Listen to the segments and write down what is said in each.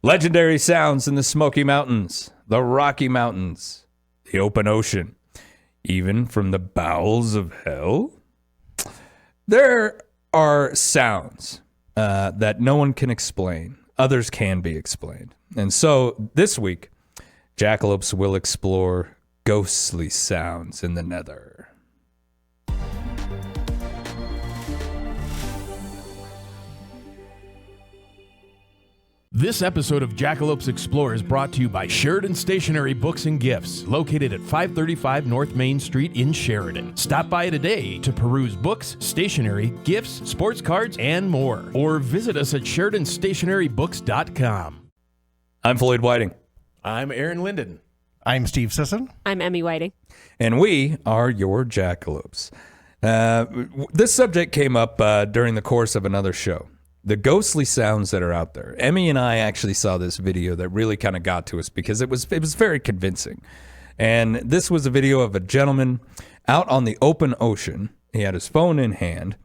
Legendary sounds in the Smoky Mountains, the Rocky Mountains, the open ocean, even from the bowels of hell. There are sounds that no one can explain. Others can be explained. And so this week, Jackalopes will explore ghostly sounds in the nether. This episode of Jackalopes Explore is brought to you by Sheridan Stationery Books and Gifts, located at 535 North Main Street in Sheridan. Stop by today to peruse books, stationery, gifts, sports cards, and more. Or visit us at SheridanStationeryBooks.com. I'm Floyd Whiting. I'm Aaron Linden. I'm Steve Sisson. I'm Emmy Whiting. And we are your Jackalopes. This subject came up during the course of another show. The ghostly sounds that are out there. Emmy and I actually saw this video that really kind of got to us because it was very convincing. And this was a video of a gentleman out on the open ocean. He had his phone in hand,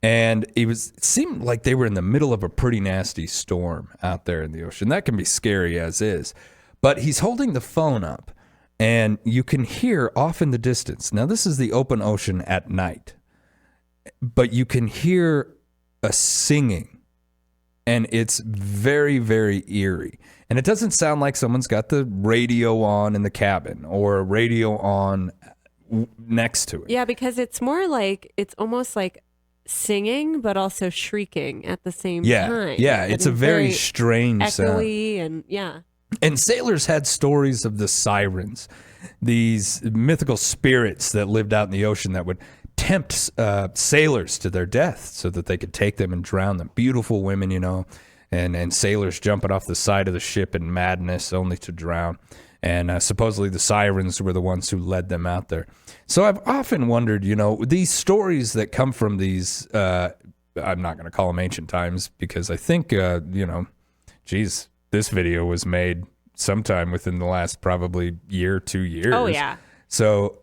and it seemed like they were in the middle of a pretty nasty storm out there in the ocean. That can be scary as is. But he's holding the phone up, and you can hear off in the distance. Now, this is the open ocean at night, but you can hear a singing. And it's very, very eerie. And it doesn't sound like someone's got the radio on in the cabin or a radio on next to it. Yeah, because it's more like, it's almost like singing, but also shrieking at the same time. Yeah, it's a very strange sound. Echoey and yeah. And sailors had stories of the sirens, these mythical spirits that lived out in the ocean that would tempt sailors to their death so that they could take them and drown them. Beautiful women, you know, and sailors jumping off the side of the ship in madness only to drown. And supposedly the sirens were the ones who led them out there. So I've often wondered, you know, these stories that come from these, I'm not going to call them ancient times because I think, this video was made sometime within the last probably year, 2 years. Oh, yeah. So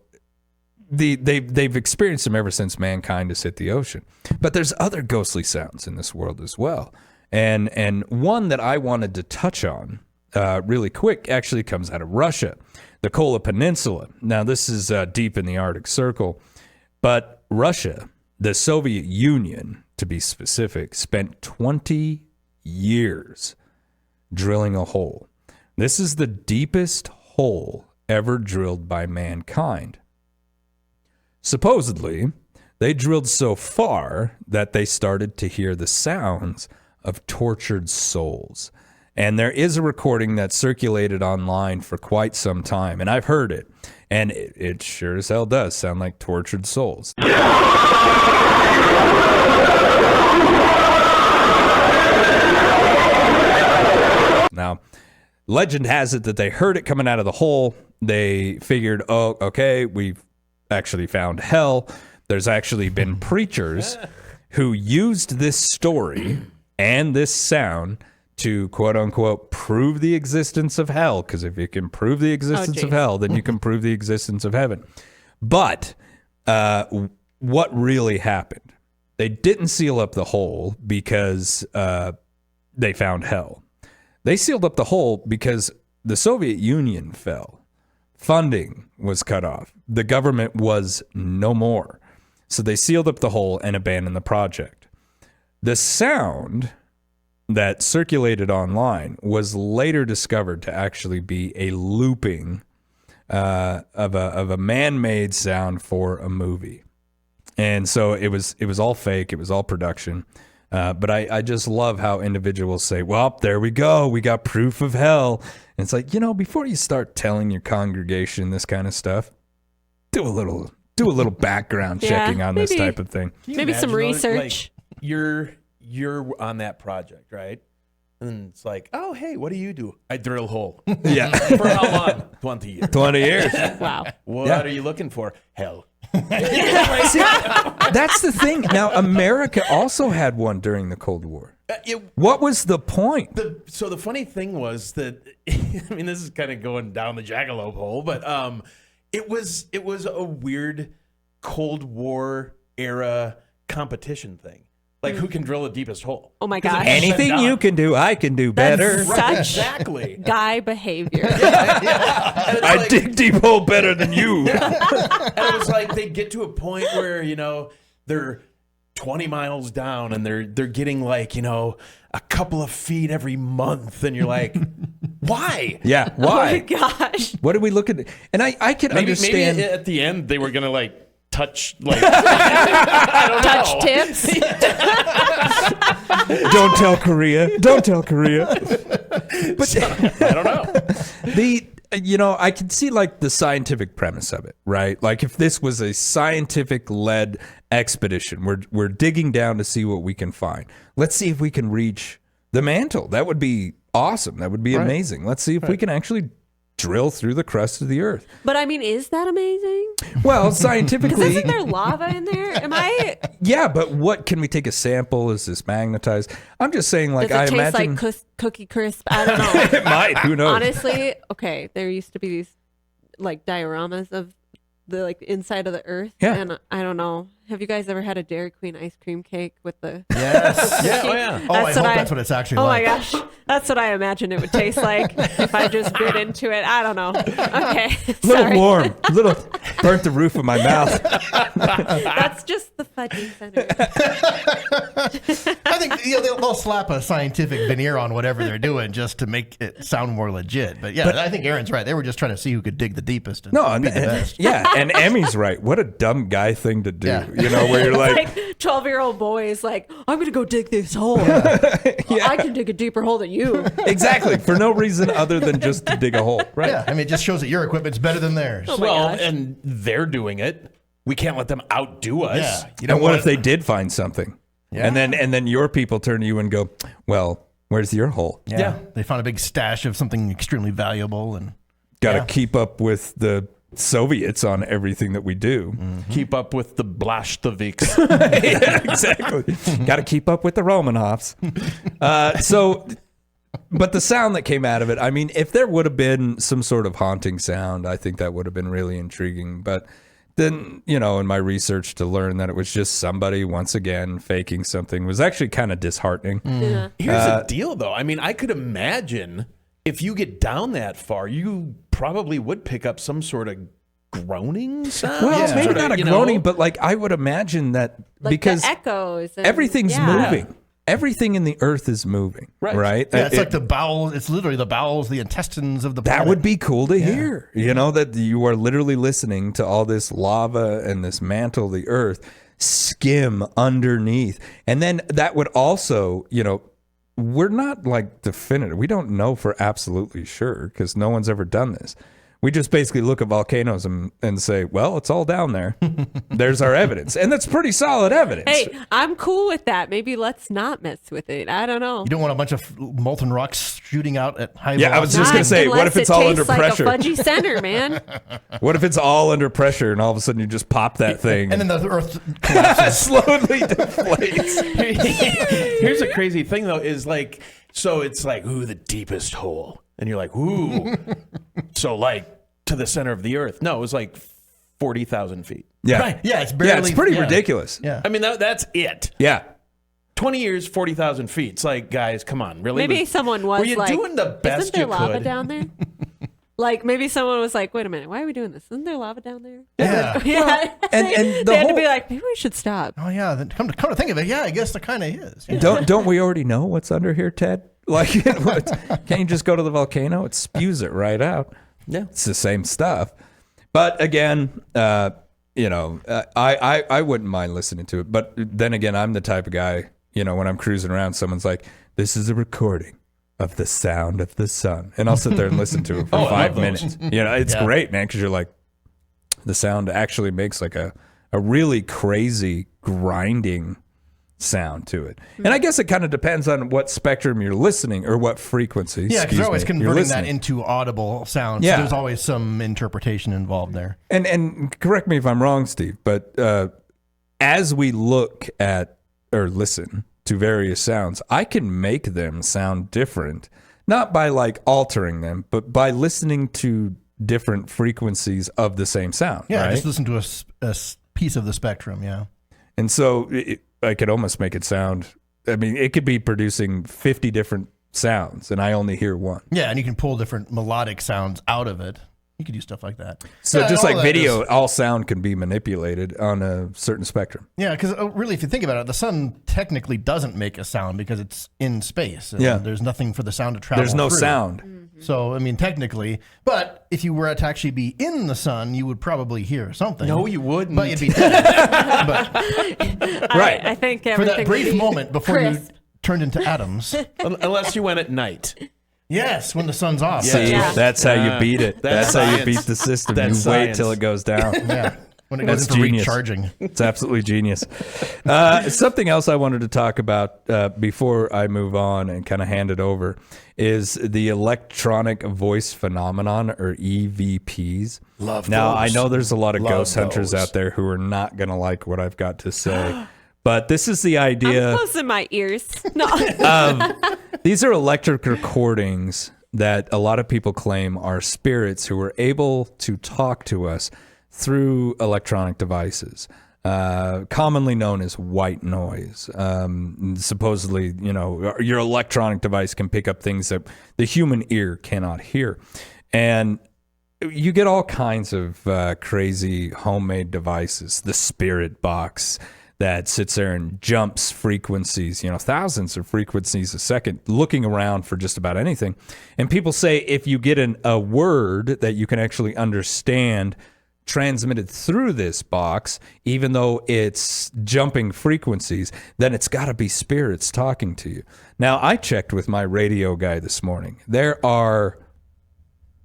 they've experienced them ever since mankind has hit the ocean. But there's other ghostly sounds in this world as well. And one that I wanted to touch on really quick actually comes out of Russia, the Kola Peninsula. Now, this is deep in the Arctic Circle. But Russia, the Soviet Union, to be specific, spent 20 years drilling a hole. This is the deepest hole ever drilled by mankind. Supposedly, they drilled so far that they started to hear the sounds of tortured souls. And there is a recording that circulated online for quite some time, and I've heard it. And it sure as hell does sound like tortured souls. Now, legend has it that they heard it coming out of the hole. They figured, oh, okay, we've actually found hell. There's actually been preachers who used this story and this sound to, quote unquote, prove the existence of hell. Because if you can prove the existence of hell, then you can prove the existence of heaven. But what really happened? They didn't seal up the hole because they found hell. They sealed up the hole because the Soviet Union fell. Funding was cut off. The government was no more. So they sealed up the hole and abandoned the project. The sound that circulated online was later discovered to actually be a looping of a man-made sound for a movie. And so it was all fake. It was all production. But I just love how individuals say, well, there we go. We got proof of hell. And it's like, before you start telling your congregation this kind of stuff, do a little background checking on this type of thing. Maybe some research. Like, you're on that project, right? And it's like, oh, hey, what do you do? I drill hole. Yeah. For how long? 20 years. 20 years. Wow. What are you looking for? Hell. See, that's the thing. Now, America also had one during the Cold War. What was the point? So the funny thing was that, this is kind of going down the jackalope hole, but it was a weird Cold War era competition thing. Like, who can drill the deepest hole? Oh my gosh. Anything you can do, I can do better. That's Right, such exactly. guy behavior. I dig deep hole better than you. And it was like they get to a point where, they're 20 miles down and they're getting like, a couple of feet every month. And you're like, why? Yeah, Oh my why? gosh. What are we looking at? And I can understand. Maybe at the end they were going to like touch, like, I don't Touch know. tips. Don't tell Korea. Don't tell Korea. But I don't know. I can see like the scientific premise of it, right? Like if this was a scientific led expedition, we're digging down to see what we can find. Let's see if we can reach the mantle. That would be awesome. That would be amazing. Let's see if we can actually drill through the crust of the earth. But I mean, is that amazing? Well, Because scientifically, isn't there lava in there? Am I? yeah, but what can we take a sample? Is this magnetized? I'm just saying, like, Does it I taste imagine like Cookie Crisp? I don't know. it might. Who knows? Honestly, okay. There used to be these like dioramas of the like inside of the earth. Yeah. And I don't know. Have you guys ever had a Dairy Queen ice cream cake with the? Yes. Yeah, oh yeah. Oh, I That's hope what that's what it's actually Oh like. my gosh, that's what I imagine it would taste like if I just bit into it. I don't know. Okay, A little sorry. warm, a little burnt the roof of my mouth. That's just the fudgy center. I think they'll slap a scientific veneer on whatever they're doing just to make it sound more legit. But yeah, I think Aaron's right. They were just trying to see who could dig the deepest. And No, and, be the best. yeah, and Emmy's right. What a dumb guy thing to do. Yeah. Where you're like, Like 12-year-old boys, like I'm gonna go dig this hole. I can dig a deeper hole than you. exactly, for no reason other than just to dig a hole, right? Yeah, I mean, it just shows that your equipment's better than theirs. Oh my Well, gosh. and they're doing it. We can't let them outdo us. Yeah. You And what want if they did find something? Yeah. And then your people turn to you and go, well, where's your hole? Yeah. They found a big stash of something extremely valuable and Got to Yeah. keep up with the Soviets on everything that we do. Keep up with the Blashteviks. Yeah, exactly. Got to keep up with the Romanovs. But the sound that came out of it, I mean, if there would have been some sort of haunting sound, I think that would have been really intriguing. But then, in my research to learn that it was just somebody, once again, faking something was actually kind of disheartening. Yeah. Here's the deal, though. I mean, I could imagine if you get down that far, you probably would pick up some sort of groaning sound. Well, maybe Sort of, not a groaning, but like I would imagine that Like because the echoes. And, everything's yeah. moving. Everything in the earth is moving, right? yeah, it's like the bowels. It's literally the bowels, the intestines of the planet. That would be cool to hear, that you are literally listening to all this lava and this mantle of the earth skim underneath. And then that would also, we're not like definitive. We don't know for absolutely sure because no one's ever done this. We just basically look at volcanoes and say, well, it's all down there. There's our evidence. And that's pretty solid evidence. Hey, I'm cool with that. Maybe let's not mess with it. I don't know. You don't want a bunch of molten rocks shooting out at high Yeah, I was velocity. just going to say, what Unless if it's it all tastes under like pressure? a fudgy center, man. What if it's all under pressure and all of a sudden you just pop that thing And then the Earth collapses. slowly deflates? Here's a crazy thing, though, is like, so it's like, ooh, the deepest hole. And you're like, ooh. So, like, to the center of the earth. No, it was like 40,000 feet. Yeah. Right. Yeah, it's barely. Yeah, it's pretty yeah. ridiculous. Yeah. I mean, that's it. Yeah. 20 years, 40,000 feet. It's like, guys, come on. Really? Maybe someone was Were you like, doing the best isn't there you lava could? down there? Like maybe someone was like, wait a minute, why are we doing this? Isn't there lava down there? Yeah. Yeah. and they the had to whole- be like, maybe we should stop. Oh yeah. Then come to think of it, yeah, I guess there kind of is. Yeah. Don't we already know what's under here, Ted? Like, can't you just go to the volcano? It spews it right out. Yeah. It's the same stuff. But again, I wouldn't mind listening to it. But then again, I'm the type of guy, when I'm cruising around, someone's like, this is a recording of the sound of the sun. And I'll sit there and listen to it for Oh, I 5 love those. minutes. It's Yeah. great, man, because you're like, the sound actually makes like a really crazy grinding sound to it. And I guess it kind of depends on what spectrum you're listening or what frequency. Yeah, because excuse they're always me, you're converting that listening. into audible sound. Yeah. So there's always some interpretation involved there. And correct me if I'm wrong, Steve, but as we look at or listen to various sounds, I can make them sound different, not by like altering them, but by listening to different frequencies of the same sound. Yeah, right? just listen to a piece of the spectrum. Yeah. And so, I could almost make it sound. I mean, it could be producing 50 different sounds, and I only hear one. Yeah, and you can pull different melodic sounds out of it. You could do stuff like that. So Yeah, just all like that video, is- all sound can be manipulated on a certain spectrum. Yeah, because really, if you think about it, the sun technically doesn't make a sound because it's in space. And Yeah. there's nothing for the sound to travel. There's no through. sound. So, I mean, technically, but if you were to actually be in the sun, you would probably hear something. No, you wouldn't. But you'd be dead. But Right. I think for everything that brief would be moment before crisp. you turned into atoms. Unless you went at night. Yes, when the sun's off. See, Yeah. that's how you beat it. That's That's how you science. beat the system. That's you wait science. till it goes down. Yeah. When it That's goes into genius. recharging. It's absolutely genius. Something else I wanted to talk about before I move on and kind of hand it over is the electronic voice phenomenon, or EVPs. Love Now, those. I know there's a lot of Love ghost hunters those. out there who are not going to like what I've got to say. But this is the I'm idea. closing my ears. No. These are electric recordings that a lot of people claim are spirits who are able to talk to us through electronic devices, commonly known as white noise. Supposedly, your electronic device can pick up things that the human ear cannot hear. And you get all kinds of crazy homemade devices. The spirit box that sits there and jumps frequencies, thousands of frequencies a second, looking around for just about anything. And people say if you get a word that you can actually understand transmitted through this box, even though it's jumping frequencies, then it's got to be spirits talking to you. Now, I checked with my radio guy this morning. There are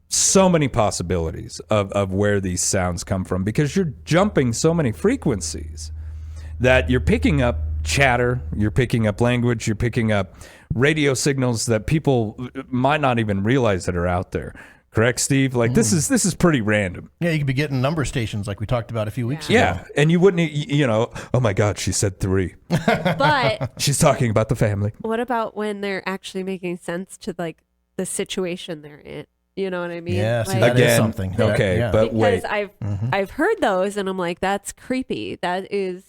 so many possibilities of where these sounds come from, because you're jumping so many frequencies that you're picking up chatter, you're picking up language, you're picking up radio signals that people might not even realize that are out there. Correct, Steve? Like this is pretty random. Yeah, you could be getting number stations like we talked about a few weeks ago. Yeah, and you wouldn't, oh my God, she said 3. But She's talking about the family. what about when they're actually making sense to like the situation they're in? You know what I mean? Yeah, see, Like, that is Again, something. okay, Yeah. but wait. because I've heard those and I'm like, that's creepy. That is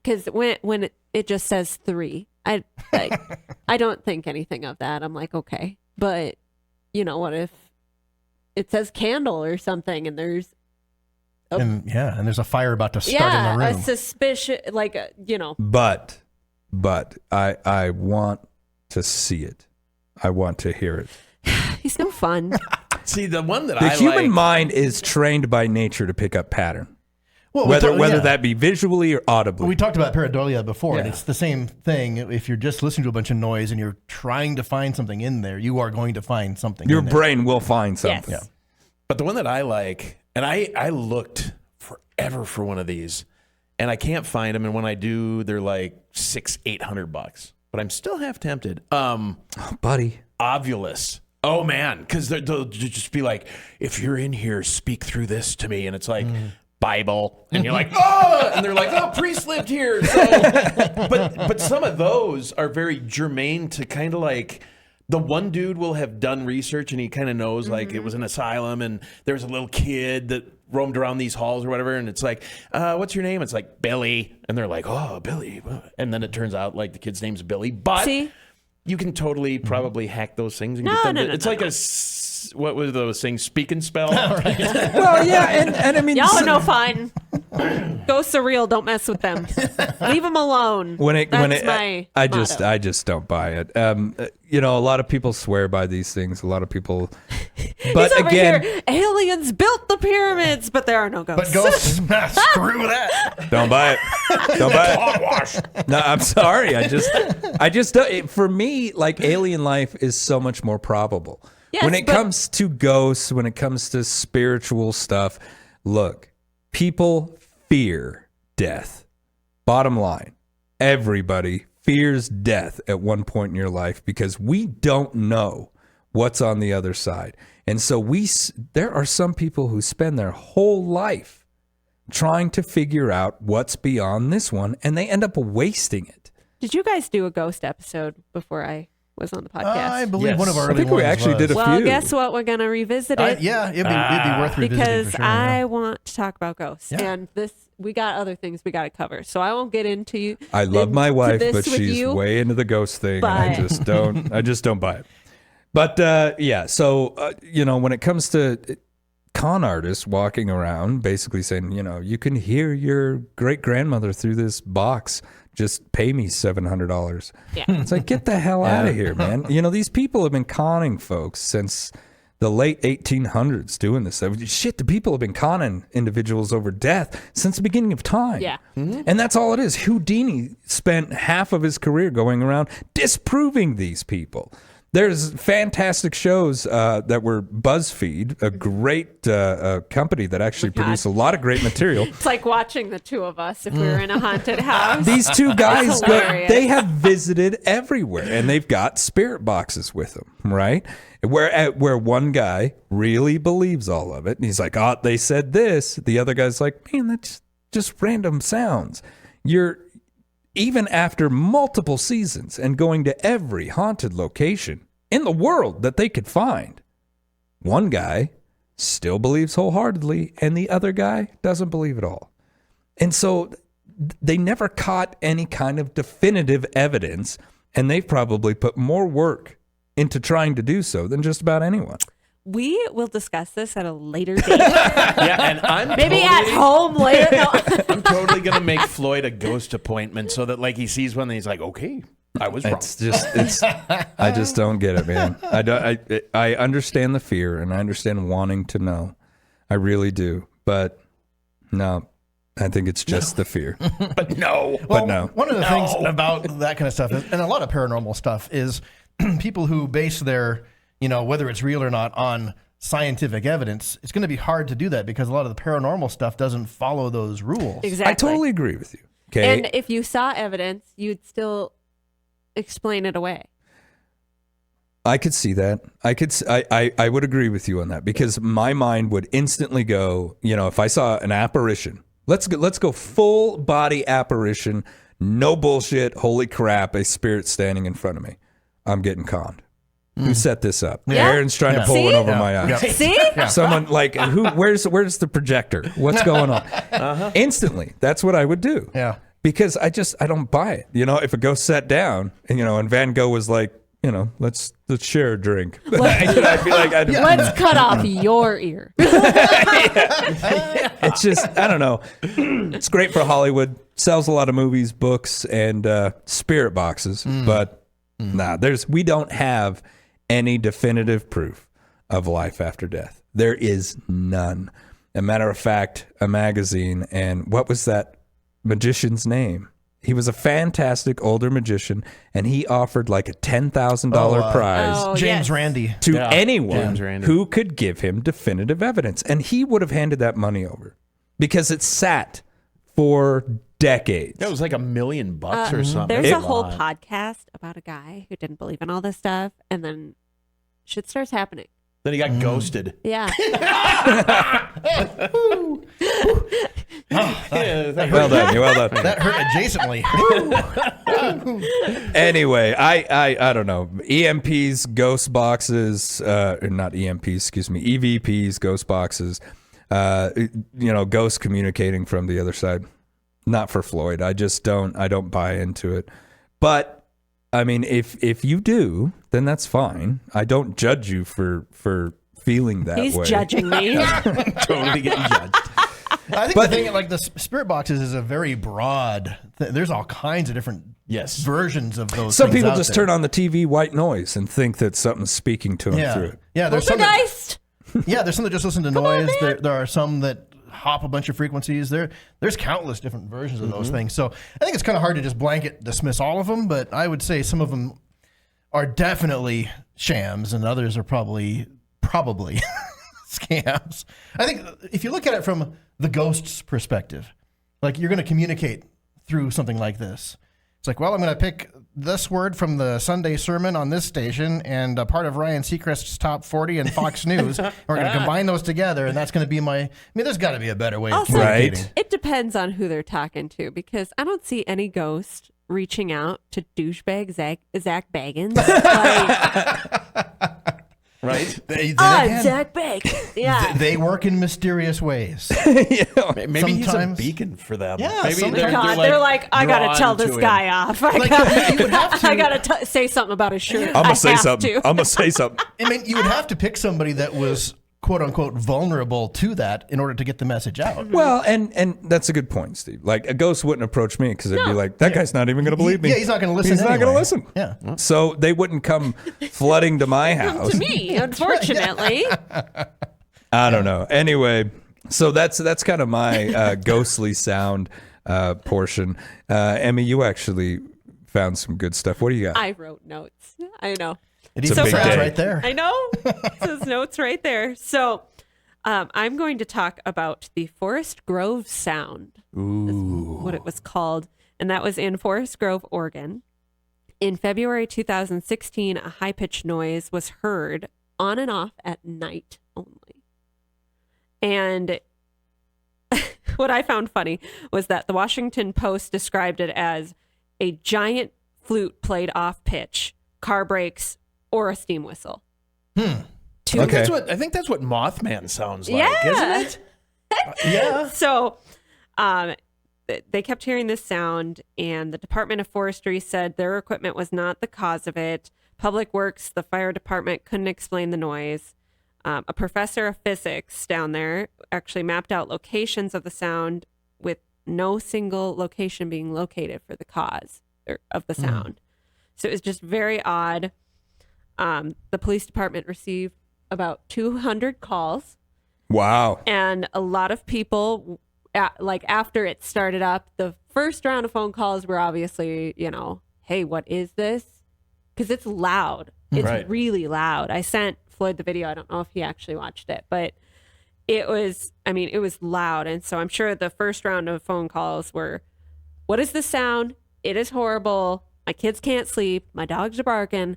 because when it just says 3, I don't think anything of that. I'm like, okay, but what if it says candle or something and there's And there's a fire about to start in the a room. suspicion, like But I want to see it. I want to hear it. he's no fun. See, the one that The I human like. mind is trained by nature to pick up pattern, Well, whether that be visually or audibly. We talked about pareidolia before, and Yeah. it's the same thing. If you're just listening to a bunch of noise and you're trying to find something in there, you are going to find something Your in there. brain will find something. Yes. But the one that I like, and I looked forever for one of these, and I can't find them. And when I do, they're like $600-800. But I'm still half tempted. Buddy. Ovulus. Oh man, because they'll just be like, if you're in here, speak through this to me, and it's like Bible, and you're like, oh, and they're like, oh, priest lived here. So, but some of those are very germane to kind of like. The one dude will have done research and he kind of knows like it was an asylum and there's a little kid that roamed around these halls or whatever. And it's like, what's your name? It's like Billy. And they're like, oh, Billy. And then it turns out like the kid's name's Billy. But See? you can totally probably hack those things. And No, get them no, to- no, it's no, like what were those things? Speak and spell. Well, yeah, and I mean, Y'all are no fun. Ghosts are real. Don't mess with them. Leave them alone. That's my I motto. just don't buy it. A lot of people swear by these things. A lot of people, but He's over again, here, aliens built the pyramids, but there are no ghosts. But ghosts, screw that. don't buy it. Don't buy it. No, I'm sorry. I just don't. For me, like alien life is so much more probable. Yes, when it but- comes to ghosts, when it comes to spiritual stuff, look, people fear death. Bottom line, everybody fears death at one point in your life because we don't know what's on the other side. And so there are some people who spend their whole life trying to figure out what's beyond this one, and they end up wasting it. Did you guys do a ghost episode before I was on the podcast. I believe Yes. one of our I early think we ones actually was. did a well, few. guess what? We're gonna revisit it Yeah, it'd be worth revisiting because for sure. I want to talk about ghosts, Yeah. and this we got other things we got to cover. So I won't get into you. I love my wife, this but with she's you, way into the ghost thing. And I but- just don't buy it. But yeah, so when it comes to con artists walking around basically saying, you can hear your great grandmother through this box. Just pay me $700. Yeah. It's like, get the hell out of here, man. These people have been conning folks since the late 1800s doing this. Shit, the people have been conning individuals over death since the beginning of time. Yeah. And that's all it is. Houdini spent half of his career going around disproving these people. There's fantastic shows that were BuzzFeed, a great company that actually produced a lot of great material. It's like watching the two of us if we were in a haunted house. These two guys, hilarious. they have visited everywhere, and they've got spirit boxes with them, right? Where one guy really believes all of it, and he's like, "Oh, they said this." The other guy's like, "Man, that's just random sounds." Even after multiple seasons and going to every haunted location in the world that they could find, one guy still believes wholeheartedly, and the other guy doesn't believe at all. And so they never caught any kind of definitive evidence, and they've probably put more work into trying to do so than just about anyone. We will discuss this at a later date. Yeah, and I'm Maybe at home later. No. I'm totally gonna make Floyd a ghost appointment so that he sees one and he's like, okay, I was wrong. I just don't get it, man. I understand the fear and I understand wanting to know. I really do. But no, I think it's just the fear. But no. Well, no. One of the things about that kind of stuff, and a lot of paranormal stuff, is people who base their, whether it's real or not, on scientific evidence. It's going to be hard to do that because a lot of the paranormal stuff doesn't follow those rules. Exactly. I totally agree with you. Okay. And if you saw evidence, you'd still explain it away. I could see that. I would agree with you on that because my mind would instantly go, if I saw an apparition, let's go full body apparition, no bullshit, holy crap, a spirit standing in front of me. I'm getting conned. Who set this up? Yeah. Aaron's trying to pull See? one over my eyes. Yeah. See? Someone where's the projector? What's going on? Instantly, that's what I would do. Yeah. Because I don't buy it. If a ghost sat down and Van Gogh was like, let's share a drink. I'd be like, Let's cut off your ear. it's just, I don't know. It's great for Hollywood. Sells a lot of movies, books, and spirit boxes. But we don't have any definitive proof of life after death. There is none. A matter of fact, a magazine, and what was that magician's name? He was a fantastic older magician, and he offered like a $10,000 prize Oh, James yes. Randi. to Yeah, anyone James Randi. who could give him definitive evidence. And he would have handed that money over because it sat for decades. That was like $1 million or something. There's It a whole was. podcast about a guy who didn't believe in all this stuff, and then shit starts happening. Then he got ghosted. Yeah. Well done. You're well done. That hurt adjacently. Anyway, I don't know. EMPs, ghost boxes, not EMPs, excuse me, EVPs, ghost boxes, ghosts communicating from the other side. Not for Floyd. I don't buy into it. But I mean, if you do, then that's fine. I don't judge you for feeling that He's way. judging me. Totally getting judged. I think the thing, like the spirit boxes, is a very broad. There's all kinds of different Yes. versions of those. Some things people out just there. turn on the TV white noise and think that something's speaking to them through it. Yeah, there's some. That, Poltergeist. there's some that just listen to noise. There are some that hop a bunch of frequencies. There's countless different versions of those things. So I think it's kind of hard to just blanket dismiss all of them. But I would say some of them are definitely shams, and others are probably scams. I think if you look at it from the ghost's perspective, like you're going to communicate through something like this. It's like, well, I'm going to pick this word from the Sunday sermon on this station and a part of Ryan Seacrest's top 40 and Fox News. We're going to combine those together, and that's going to be there's got to be a better way of Also, communicating. Right. it depends on who they're talking to, because I don't see any ghost reaching out to douchebag Zach Baggins. Like, Right? Zach Baggins. Yeah. They work in mysterious ways. Maybe he's a Sometimes- beacon for them. Yeah, Maybe sometimes- They're like, I gotta drawn tell to this him. guy off. I gotta say something about his shirt. I'm gonna say have something. to. I'm gonna say something. I mean, you would have to pick somebody that was quote unquote vulnerable to that in order to get the message out. Well, and that's a good point, Steve. Like a ghost wouldn't approach me because they'd be like, that guy's not even going to believe me. Yeah, he's not going to listen. He's not going to anyway. listen. Yeah. So they wouldn't come flooding to my house. To me, unfortunately. I don't know. Anyway, so that's kind of my ghostly sound portion. Emmy, you actually found some good stuff. What do you got? I wrote notes. I know. It It's a even big says day. right there. I know. It says notes right there. So I'm going to talk about the Forest Grove sound. Ooh. What it was called. And that was in Forest Grove, Oregon. In February 2016, a high-pitched noise was heard on and off at night only. And what I found funny was that the Washington Post described it as a giant flute played off pitch, car brakes, or a steam whistle. Okay. I think that's what Mothman sounds like, Yeah. isn't it? Yeah. So they kept hearing this sound, and the Department of Forestry said their equipment was not the cause of it. Public Works, the fire department, couldn't explain the noise. A professor of physics down there actually mapped out locations of the sound with no single location being located for the cause of the sound. So it was just very odd. The police department received about 200 calls. Wow. And a lot of people, after it started up, the first round of phone calls were obviously, hey, what is this? Because it's loud. It's Right. really loud. I sent Floyd the video. I don't know if he actually watched it, but it was loud. And so I'm sure the first round of phone calls were, what is this sound? It is horrible. My kids can't sleep. My dogs are barking.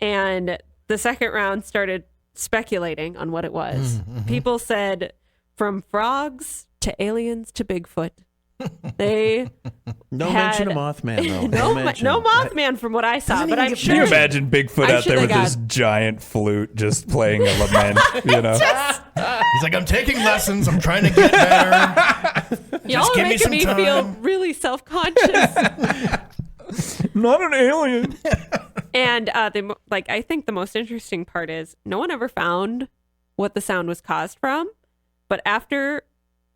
And the second round started speculating on what it was. People said from frogs to aliens to Bigfoot. They No had- mention of Mothman, though. no Mothman from what I saw, but I'm Can sure you imagine Bigfoot I'm out sure there they with this got- giant flute just playing a lament, He's like, I'm taking lessons. I'm trying to get better. y'all are give me making some me feel time. really self-conscious. Not an alien. And I think the most interesting part is no one ever found what the sound was caused from. But after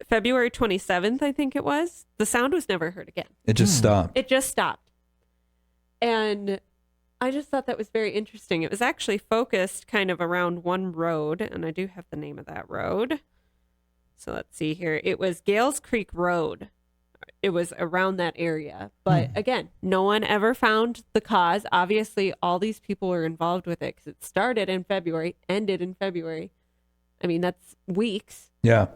February 27th, I think it was, the sound was never heard again. It just stopped. It just stopped. And I just thought that was very interesting. It was actually focused kind of around one road, and I do have the name of that road. So let's see here. It was Gales Creek Road. It was around that area. But again, no one ever found the cause. Obviously, all these people were involved with it because it started in February, ended in February. I mean, that's weeks. Yeah.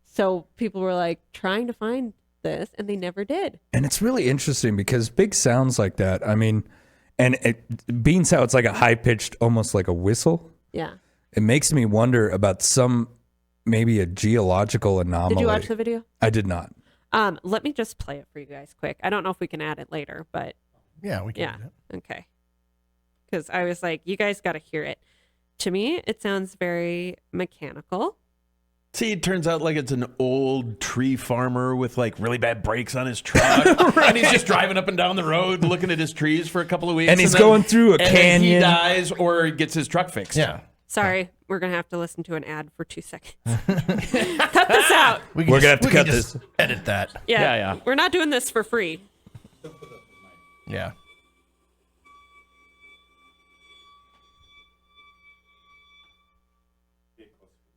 So people were like trying to find this, and they never did. And it's really interesting because big sounds like that, I mean, and being how it's like a high-pitched, almost like a whistle, Yeah. it makes me wonder about maybe a geological anomaly. Did you watch the video? I did not. Let me just play it for you guys quick. I don't know if we can add it later, but Yeah, we can yeah. do that. Okay. Because I was like, you guys got to hear it. To me, it sounds very mechanical. See, it turns out like it's an old tree farmer with like really bad brakes on his truck. And he's just driving up and down the road looking at his trees for a couple of weeks. And he's then- going through a and then canyon. he dies or gets his truck fixed. Yeah. Sorry, we're going to have to listen to an ad for 2 seconds. Cut this out. We're gonna have to cut this. Edit that. Yeah. We're not doing this for free. Yeah.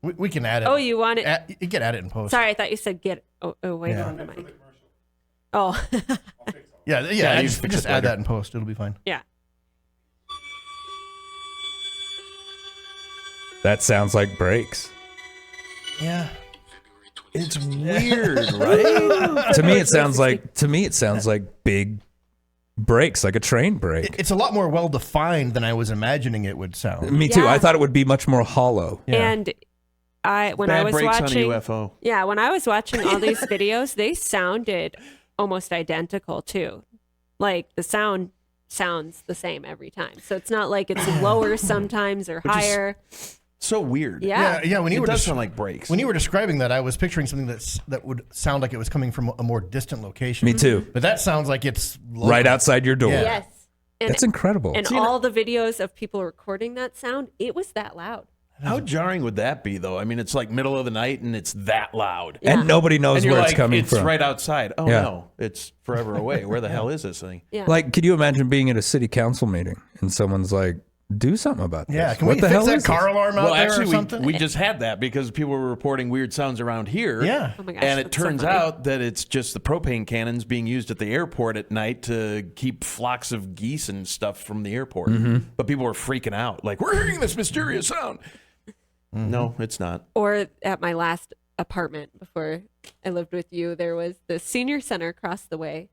We can add it. Oh, you want it? You can add it in post. Sorry, I thought you said get. Oh, wait Yeah. on the mic. Oh, Yeah, you just fix it add later. that in post. It'll be fine. yeah. That sounds like brakes. Yeah. It's weird, right? To me, it sounds like big brakes, like a train brake. It's a lot more well defined than I was imagining it would sound. Me too. Yeah. I thought it would be much more hollow. Yeah. And when Bad I was brakes watching, on a UFO. yeah, when I was watching all these videos, they sounded almost identical too. Like the sound sounds the same every time. So it's not like it's lower sometimes or higher. So weird. Yeah. When you It were does sound like brakes. When you were describing that, I was picturing something that would sound like it was coming from a more distant location. Me too. But that sounds like it's local. Right outside your door. Yeah. Yes. And, That's incredible. and all the videos of people recording that sound, it was that loud. How jarring would that be, though? I mean, it's like middle of the night and it's that loud. Yeah. And nobody knows And you're where like, it's coming it's from. right outside. Oh, Yeah. no, it's forever away. Where the hell is this thing? Yeah. Like, could you imagine being at a city council meeting and someone's like, do something about this? Yeah, can What we the fix hell that is car this? alarm out Well, there actually, or something? we just had that because people were reporting weird sounds around here. Yeah. Oh my gosh, And it that's so turns funny. out that it's just the propane cannons being used at the airport at night to keep flocks of geese and stuff from the airport. Mm-hmm. But people were freaking out. Like, we're hearing this mysterious sound. No, it's not. Or at my last apartment before I lived with you, there was the senior center across the way.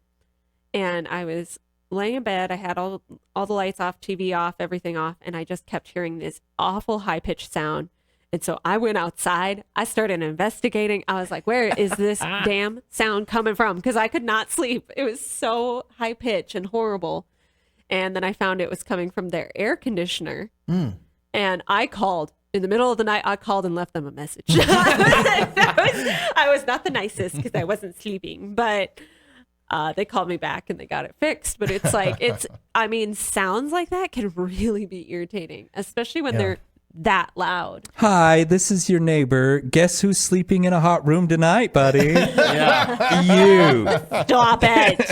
And I was laying in bed. I had all the lights off, TV off, everything off. And I just kept hearing this awful high-pitched sound. And so I went outside. I started investigating. I was like, where is this damn sound coming from? Because I could not sleep. It was so high-pitched and horrible. And then I found it was coming from their air conditioner. And I called. In the middle of the night, I called and left them a message. I was not the nicest because I wasn't sleeping, but they called me back and they got it fixed. But it's like, sounds like that can really be irritating, especially when they're that loud. Hi, this is your neighbor. Guess who's sleeping in a hot room tonight, buddy? Yeah. You. Stop it.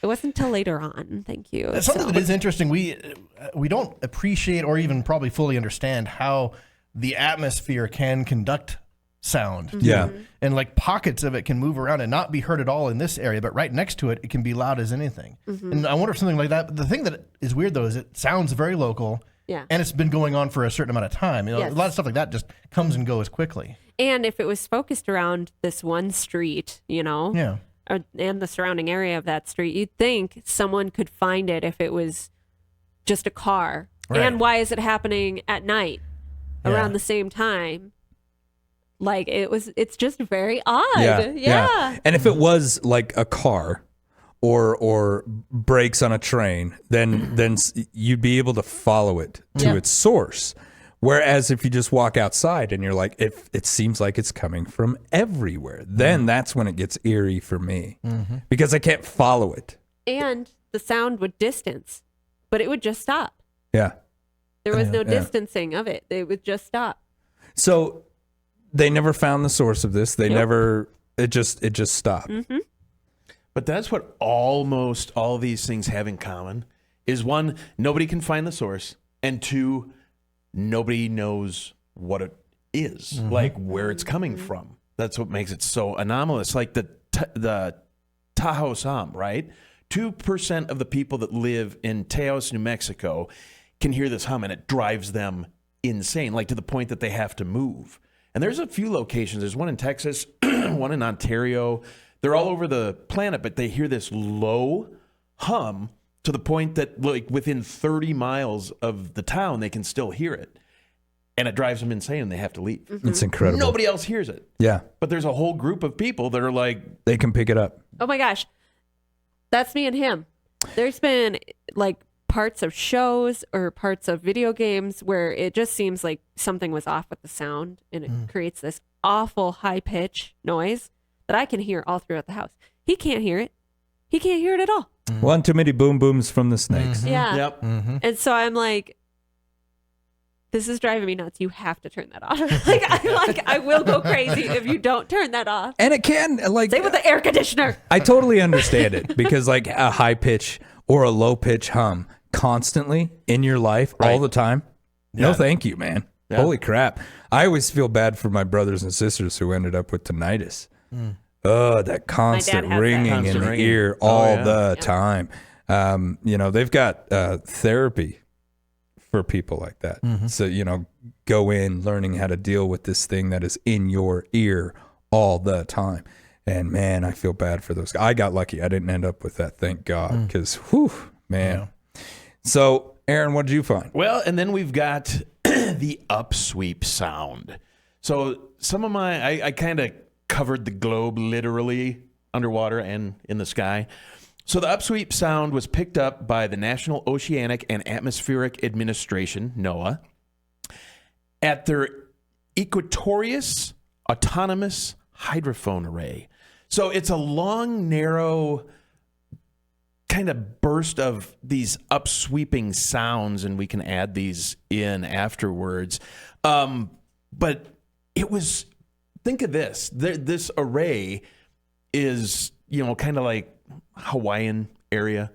It wasn't until later on. Thank you. Something that is interesting, we don't appreciate or even probably fully understand how the atmosphere can conduct sound. Yeah. And like pockets of it can move around and not be heard at all in this area, but right next to it, it can be loud as anything. And I wonder if something like that, the thing that is weird though is it sounds very local. Yeah. And it's been going on for a certain amount of time. You know, Yes. a lot of stuff like that just comes and goes quickly. And if it was focused around this one street, Yeah. and the surrounding area of that street, you'd think someone could find it if it was just a car. Right. And why is it happening at night around the same time? Like it's just very odd. Yeah. And if it was like a car or brakes on a train, then you'd be able to follow it to Yeah. its source. Whereas if you just walk outside and you're like, it seems like it's coming from everywhere, then that's when it gets eerie for me because I can't follow it. And the sound would distance, but it would just stop. Yeah. There was no distancing of it. It would just stop. So they never found the source of this. They never. It just stopped. But that's what almost all these things have in common is one, nobody can find the source, and two, nobody knows what it is, like where it's coming from. That's what makes it so anomalous. Like the Tahoe Sound, right? 2% of the people that live in Taos, New Mexico can hear this hum and it drives them insane, like to the point that they have to move. And there's a few locations. There's one in Texas, one in Ontario. They're all over the planet, but they hear this low hum to the point that like within 30 miles of the town, they can still hear it. And it drives them insane and they have to leave. It's incredible. Nobody else hears it. Yeah. But there's a whole group of people that are like, They can pick it up. Oh my gosh. That's me and him. There's been like parts of shows or parts of video games where it just seems like something was off with the sound and it creates this awful high pitch noise that I can hear all throughout the house. He can't hear it. He can't hear it at all. One too many boom booms from the snakes. Yeah. yep. And so I'm like, this is driving me nuts. You have to turn that off. I will go crazy if you don't turn that off. And it can, like, Same with the air conditioner. I totally understand it because, like, a high pitch or a low pitch hum constantly in your life all the time. No, thank you, man. Yeah. Holy crap. I always feel bad for my brothers and sisters who ended up with tinnitus. Oh, that constant has that. ringing in Constant the ringing. ear Oh, all yeah. the time. They've got therapy for people like that. So, go in learning how to deal with this thing that is in your ear all the time. And man, I feel bad for those guys. I got lucky. I didn't end up with that, thank God, because man. So, Aaron, what did you find? Well, and then we've got the upsweep sound. So some of I kind of covered the globe literally underwater and in the sky. So the upsweep sound was picked up by the National Oceanic and Atmospheric Administration, NOAA, at their Equatorius Autonomous Hydrophone Array. So it's a long, narrow kind of burst of these upsweeping sounds, and we can add these in afterwards. But it was, think of this. This array is, kind of like Hawaiian area.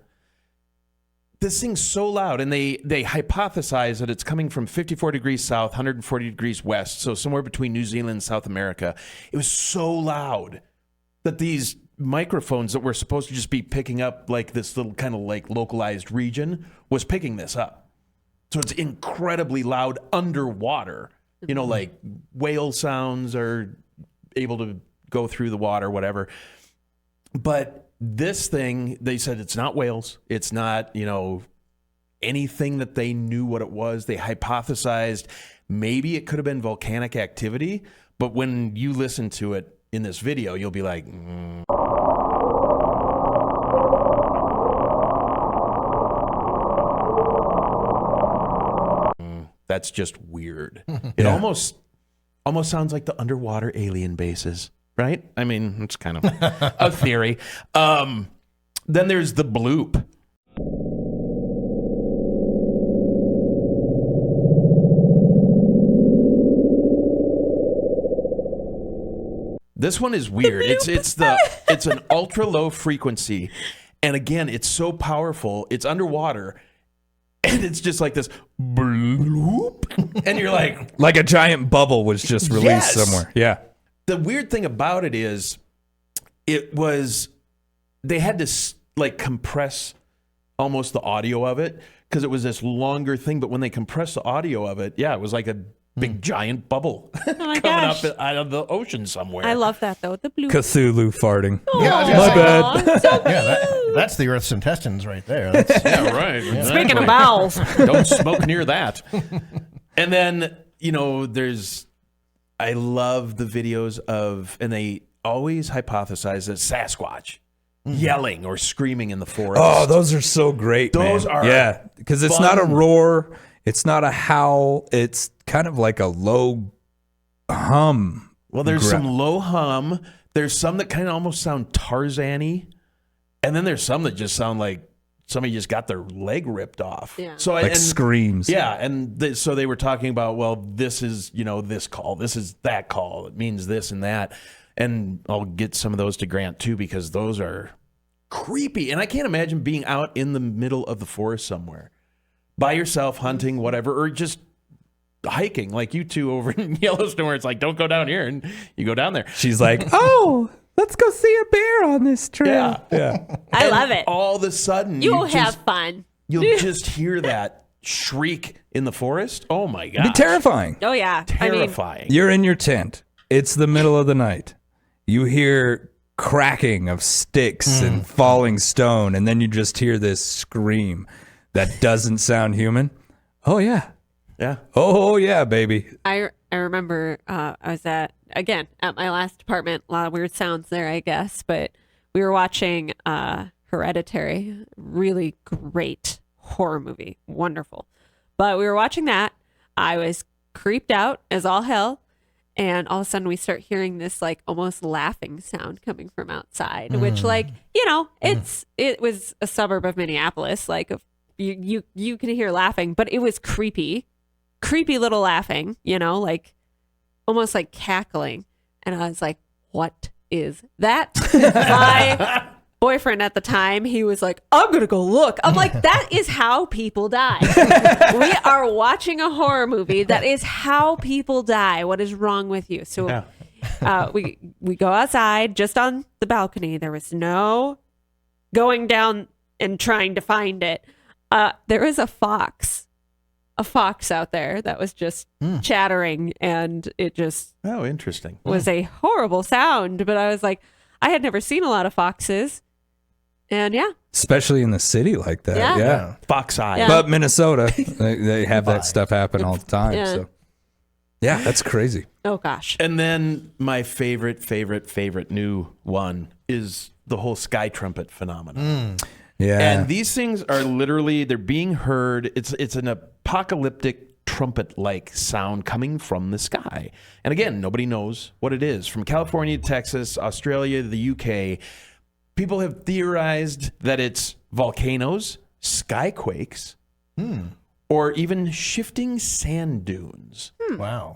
This thing's so loud, and they hypothesize that it's coming from 54 degrees south, 140 degrees west, so somewhere between New Zealand and South America. It was so loud that these microphones that were supposed to just be picking up like this little kind of like localized region was picking this up. So it's incredibly loud underwater. Like whale sounds are able to go through the water, whatever. But this thing, they said it's not whales. It's not, anything that they knew what it was. They hypothesized maybe it could have been volcanic activity. But when you listen to it in this video, you'll be like, that's just weird. It almost sounds like the underwater alien bases, right? I mean, it's kind of a theory. Then there's the bloop. This one is weird. It's an ultra low frequency, and again, it's so powerful. It's underwater, and it's just like this bloop, and you're like a giant bubble was just released somewhere. Yeah. The weird thing about it is, they had to like compress almost the audio of it because it was this longer thing. But when they compressed the audio of it, it was like a big giant bubble coming up out of the ocean somewhere. I love that though. The blue Cthulhu farting. My bad. So That's the Earth's intestines right there. That's, right. Exactly. Speaking of bowels, Don't smoke near that. And then, I love the videos and they always hypothesize that Sasquatch yelling or screaming in the forest. Oh, those are so great. Those man. are because it's not a roar, it's not a howl, it's kind of like a low hum. Well, there's some low hum. There's some that kind of almost sound Tarzan-y. And then there's some that just sound like somebody just got their leg ripped off. Yeah. So like screams. Yeah, and so they were talking about, well, this is, this call. This is that call. It means this and that. And I'll get some of those to Grant, too, because those are creepy. And I can't imagine being out in the middle of the forest somewhere by yourself, hunting, whatever, or just hiking like you two over in Yellowstone where it's like, don't go down here. And you go down there. She's like, oh, let's go see a bear on this trail. Yeah. I love it. All of a sudden, You'll have fun. You'll just hear that shriek in the forest. Oh, my God. Be terrifying. Oh yeah, Terrifying. You're in your tent. It's the middle of the night. You hear cracking of sticks and falling stone, and then you just hear this scream that doesn't sound human. Oh, yeah. Yeah. Oh, yeah, baby. I remember I was at my last apartment. A lot of weird sounds there, I guess. But we were watching Hereditary. Really great horror movie. Wonderful. But we were watching that. I was creeped out as all hell. And all of a sudden we start hearing this like almost laughing sound coming from outside, which it was a suburb of Minneapolis. Like you can hear laughing, but it was creepy little laughing, like almost like cackling. And I was like, what is that? My boyfriend at the time, he was like, I'm going to go look. I'm like, that is how people die. We are watching a horror movie. That is how people die. What is wrong with you? So we go outside just on the balcony. There was no going down and trying to find it. There was a fox out there that was just chattering, and it just interesting. Was a horrible sound. But I was like, I had never seen a lot of foxes. And especially in the city like that. Yeah. Fox eye. Yeah. But Minnesota, they have that stuff happen all the time. Yeah. So yeah, that's crazy. Oh gosh. And then my favorite new one is the whole sky trumpet phenomenon. Yeah. And these things are literally, they're being heard. It's an apocalyptic trumpet-like sound coming from the sky. And again, nobody knows what it is. From California to Texas, Australia to the UK, people have theorized that it's volcanoes, skyquakes, or even shifting sand dunes. Wow.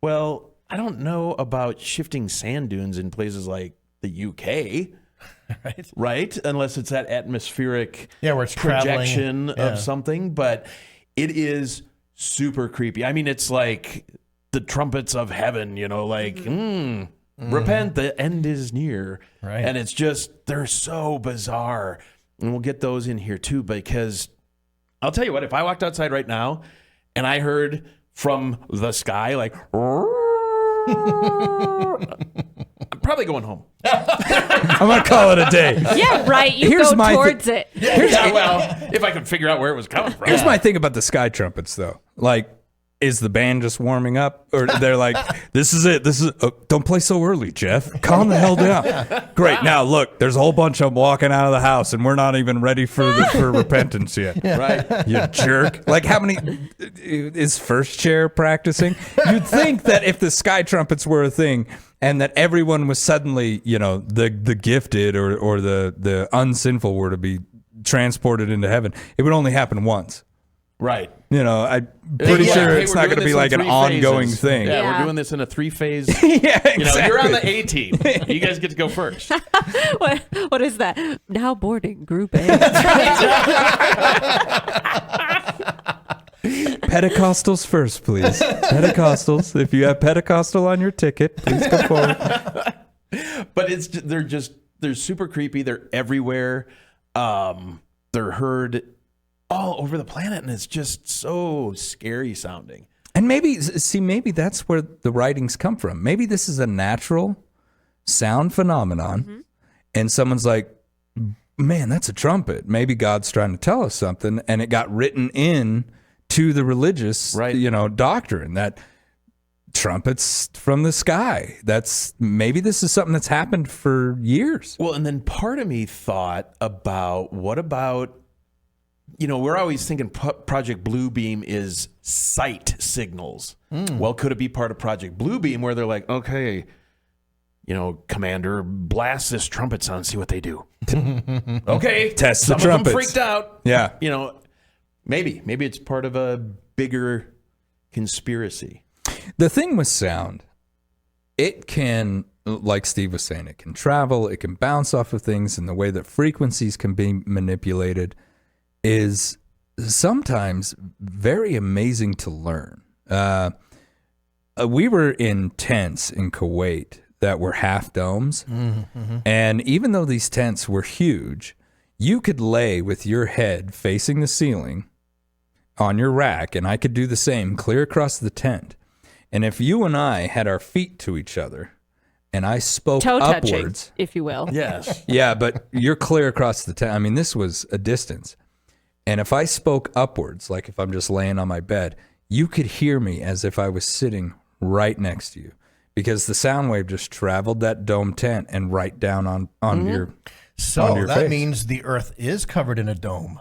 Well, I don't know about shifting sand dunes in places like the UK, right? Unless it's that atmospheric Yeah, where it's projection traveling. Yeah. of something, but it is super creepy. I mean, it's like the trumpets of heaven, like, repent, the end is near. Right. And it's just, they're so bizarre. And we'll get those in here too, because I'll tell you what, if I walked outside right now and I heard from the sky, like, I'm probably going home. I'm going to call it a day. Yeah, right. You Here's go my towards it. Yeah, well, if I could figure out where it was coming from. Here's my thing about the sky trumpets, though. Like, is the band just warming up? Or they're like, this is it. Don't play so early, Jeff. Calm the hell down. Great. Now, look, there's a whole bunch of them walking out of the house, and we're not even ready for repentance yet. Right. You jerk. Like, how many is First Chair practicing? You'd think that if the sky trumpets were a thing and that everyone was suddenly, the gifted or the unsinful were to be transported into heaven, it would only happen once. Right. I'm pretty sure it's not going to be like an ongoing thing. Yeah, Yeah. we're doing this in a 3-phase. Yeah, exactly. You're on the A team. You guys get to go first. What is that? Now boarding group A. Pentecostals first, please. Pentecostals. If you have Pentecostal on your ticket, please come forward. But they're super creepy. They're everywhere. They're heard all over the planet, and it's just so scary sounding. And maybe that's where the writings come from. Maybe this is a natural sound phenomenon, and someone's like, man, that's a trumpet. Maybe God's trying to tell us something, and it got written in to the religious, doctrine that trumpets from the sky. Maybe this is something that's happened for years. Well, and then part of me thought about, what about, we're always thinking Project Bluebeam is sight signals. Well, could it be part of Project Bluebeam where they're like, okay, Commander, blast this trumpet sound, see what they do. Okay, Test the some trumpets. of them freaked out. Yeah. Maybe it's part of a bigger conspiracy. The thing with sound, it can, like Steve was saying, it can travel, it can bounce off of things, and the way that frequencies can be manipulated is sometimes very amazing to learn. We were in tents in Kuwait that were half domes, and even though these tents were huge, you could lay with your head facing the ceiling on your rack, and I could do the same, clear across the tent. And if you and I had our feet to each other, and I spoke Toe touching, upwards, if you will. Yes. yeah, but you're clear across the tent. I mean, this was a distance. And if I spoke upwards, like if I'm just laying on my bed, you could hear me as if I was sitting right next to you, because the sound wave just traveled that dome tent and right down on your So your that face. means the Earth is covered in a dome.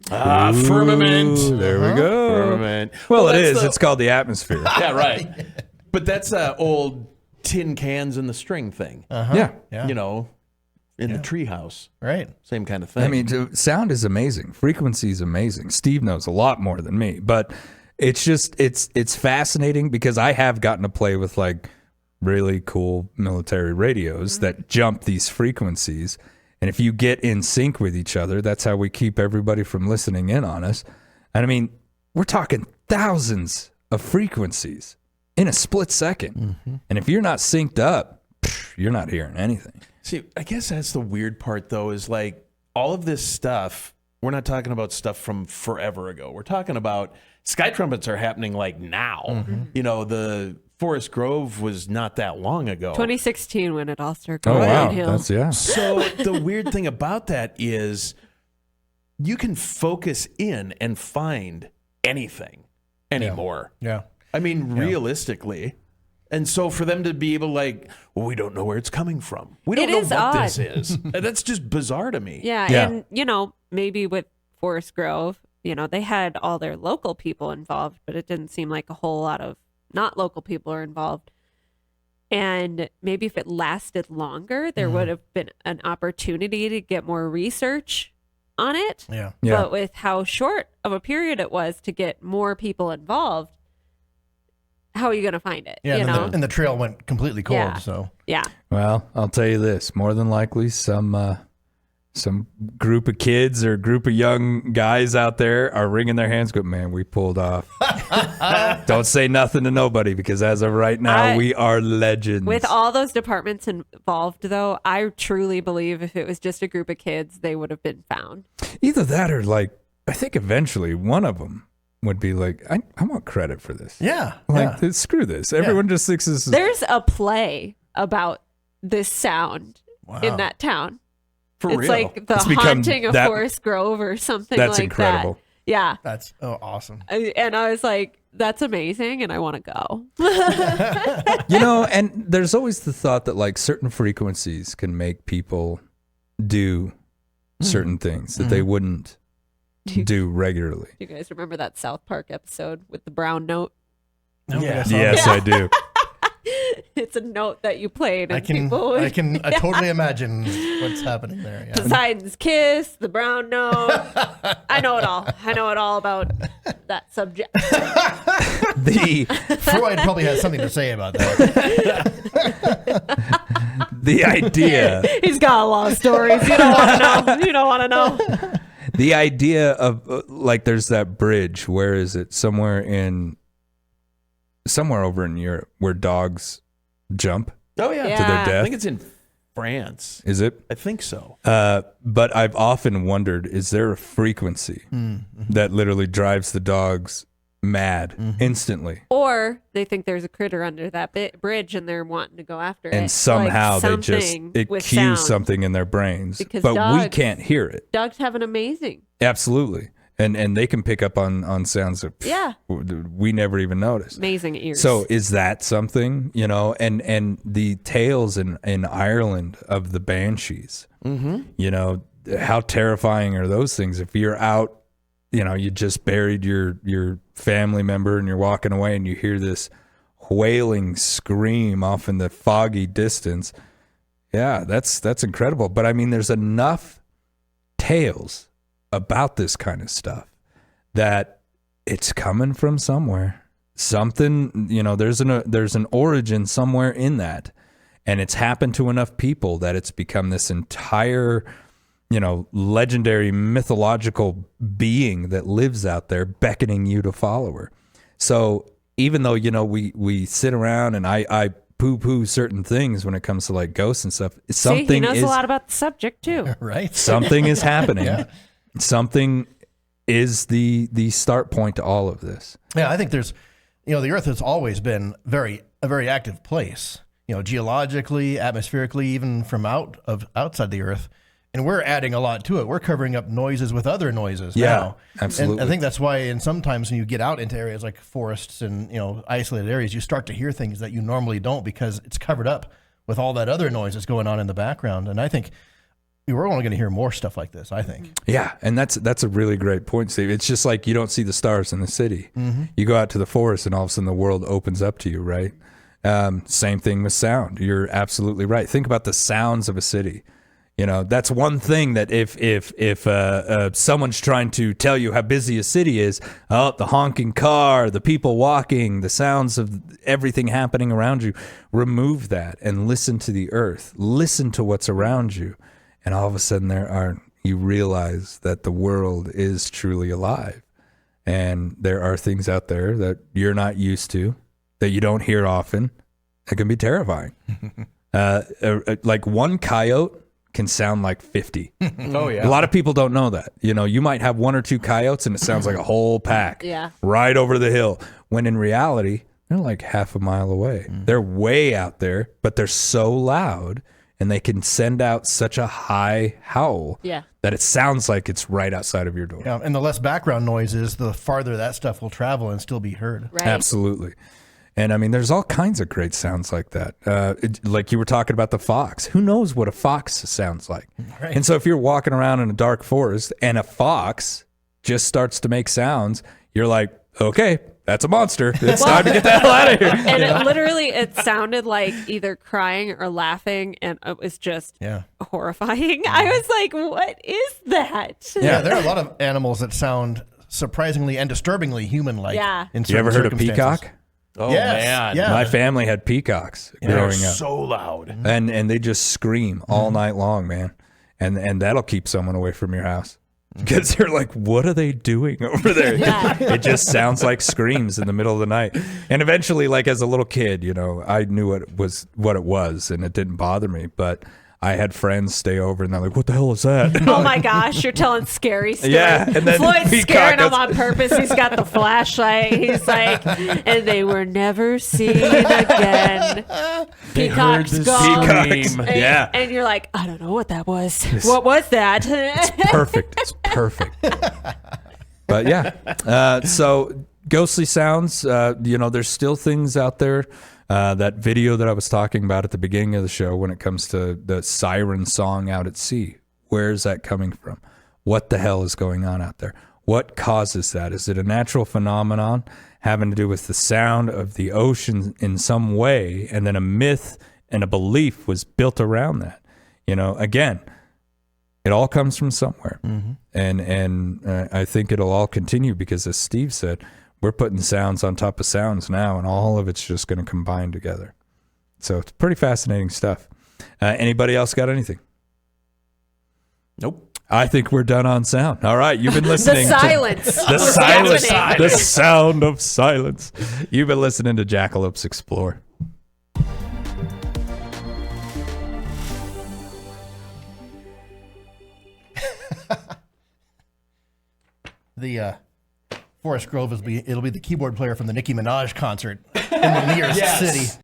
Firmament. There we go. Firmament. Well, it that's is. It's called the atmosphere. Yeah, right. But that's old tin cans in the string thing. Yeah. Yeah. In the treehouse. Right. Same kind of thing. I mean, sound is amazing. Frequency is amazing. Steve knows a lot more than me, but it's just it's fascinating because I have gotten to play with like really cool military radios that jump these frequencies. And if you get in sync with each other, that's how we keep everybody from listening in on us. And I mean, we're talking thousands of frequencies in a split second. And if you're not synced up, you're not hearing anything. See, I guess that's the weird part, though, is like all of this stuff, we're not talking about stuff from forever ago. We're talking about sky trumpets are happening like now. You know, the Forest Grove was not that long ago. 2016 when it all started Oh, going wow. downhill. That's, yeah. So the weird thing about that is you can focus in and find anything anymore. Yeah. I mean, realistically. And so for them to be able to like, well, we don't know where it's coming from. We don't It know is what odd. this is. That's just bizarre to me. Yeah, Yeah. and you know, maybe with Forest Grove, you know, they had all their local people involved, but it didn't seem like a whole lot of not local people are involved. And maybe if it lasted longer, there would have been an opportunity to get more research on it. Yeah. Yeah. But with how short of a period it was to get more people involved, how are you going to find it? Yeah. you And, know? and the trail went completely cold. Yeah. So Yeah. Well, I'll tell you this: more than likely, some group of kids or group of young guys out there are wringing their hands, going, "Man, we pulled off." Don't say nothing to nobody, because as of right now, we are legends. With all those departments involved, though, I truly believe if it was just a group of kids, they would have been found. Either that, or like, I think eventually one of them would be like, "I want credit for this." yeah. Like, yeah. screw this. Everyone just thinks this is. There's a play about this sound Wow. in that town. For It's real. like the It's become haunting of that- Forest Grove or something That's like incredible. that. Yeah. That's awesome. And I was like, that's amazing, and I want to go. You know, and there's always the thought that like certain frequencies can make people do certain things that they wouldn't do regularly. You guys remember that South Park episode with the brown note? I don't think I Yeah. saw Yes, that. I do. It's a note that you played, and I can people would, I totally imagine what's happening there. Yeah. Poseidon's kiss, the brown note. I know it all. I know it all about that subject. The Floyd probably has something to say about that. the idea He's got a lot of stories. You don't want to know. You don't want to know. the idea of like there's that bridge, where is it? Somewhere over in Europe where dogs jump. Oh, yeah. Yeah. To their I death. think it's in France. Is it? I think so. But I've often wondered, is there a frequency that literally drives the dogs mad instantly? Or they think there's a critter under that bridge, and they're wanting to go after it. And somehow Like they just, something it with cues sound. something in their brains. Because But we dogs- can't hear it. Dogs have an amazing. Absolutely. And they can pick up on sounds that Yeah. we never even noticed. Amazing ears. So is that something, you know, and the tales in Ireland of the banshees, you know, how terrifying are those things? If you're out, you know, you just buried your family member and you're walking away and you hear this wailing scream off in the foggy distance. Yeah, that's incredible. But I mean, there's enough tales about this kind of stuff that it's coming from somewhere. Something, you know, there's an origin somewhere in that, and it's happened to enough people that it's become this entire, you know, legendary mythological being that lives out there beckoning you to follow her. So even though, you know, we sit around and I poo-poo certain things when it comes to like ghosts and stuff, something See, he knows is a lot about the subject too. Right? something is happening. Yeah. Something is the start point to all of this. Yeah, I think there's, you know, the Earth has always been a very active place. You know, geologically, atmospherically, even from outside the Earth, and we're adding a lot to it. We're covering up noises with other noises Yeah, now. absolutely. And I think that's why, and sometimes when you get out into areas like forests and, you know, isolated areas, you start to hear things that you normally don't because it's covered up with all that other noise that's going on in the background. And I think we're only going to hear more stuff like this, I think. Yeah, and that's a really great point, Steve. It's just like you don't see the stars in the city. You go out to the forest and all of a sudden the world opens up to you, right? Same thing with sound. You're absolutely right. Think about the sounds of a city. You know, that's one thing that if someone's trying to tell you how busy a city is, the honking car, the people walking, the sounds of everything happening around you, remove that and listen to the earth. Listen to what's around you. And all of a sudden you realize that the world is truly alive. And there are things out there that you're not used to, that you don't hear often, that can be terrifying. Like one coyote can sound like 50. Oh, yeah. A lot of people don't know that. You know, you might have one or two coyotes and it sounds like a whole pack right over the hill, when in reality, they're like half a mile away. They're way out there, but they're so loud and they can send out such a high howl that it sounds like it's right outside of your door. Yeah, and the less background noise is, the farther that stuff will travel and still be heard. Right. Absolutely. And I mean, there's all kinds of great sounds like that. Like you were talking about the fox. Who knows what a fox sounds like? Right. And so if you're walking around in a dark forest and a fox just starts to make sounds, you're like, okay, that's a monster. It's time to get the hell out of here. And it sounded like either crying or laughing, and it was just horrifying. I was like, what is that? Yeah, there are a lot of animals that sound surprisingly and disturbingly human-like. Yeah. You ever heard of peacock? Oh, Yes, man. yeah. My family had peacocks growing up. So loud. And they just scream all night long, man. And that'll keep someone away from your house. Because they're like, what are they doing over there? It just sounds like screams in the middle of the night. And eventually, like as a little kid, you know, I knew what it was and it didn't bother me. But I had friends stay over and they're like, what the hell is that? Oh my gosh, you're telling scary stories. Yeah, and then Floyd's Peacock scaring him goes- on purpose. He's got the flashlight. He's like, and they were never seen again. Peacock's the gone. scream. And, and you're like, I don't know what that was. What was that? Perfect. It's perfect. But yeah, so ghostly sounds, you know, there's still things out there. That video that I was talking about at the beginning of the show, when it comes to the siren song out at sea, where is that coming from? What the hell is going on out there? What causes that? Is it a natural phenomenon having to do with the sound of the ocean in some way, and then a myth and a belief was built around that? You know, again, it all comes from somewhere. And I think it'll all continue because, as Steve said, we're putting sounds on top of sounds now, and all of it's just going to combine together. So it's pretty fascinating stuff. Anybody else got anything? Nope. I think we're done on sound. All right, you've been listening The silence. the silence, the sound of silence. You've been listening to Jackalopes Explore. The Forest Grove it'll be the keyboard player from the Nicki Minaj concert in the nearest city.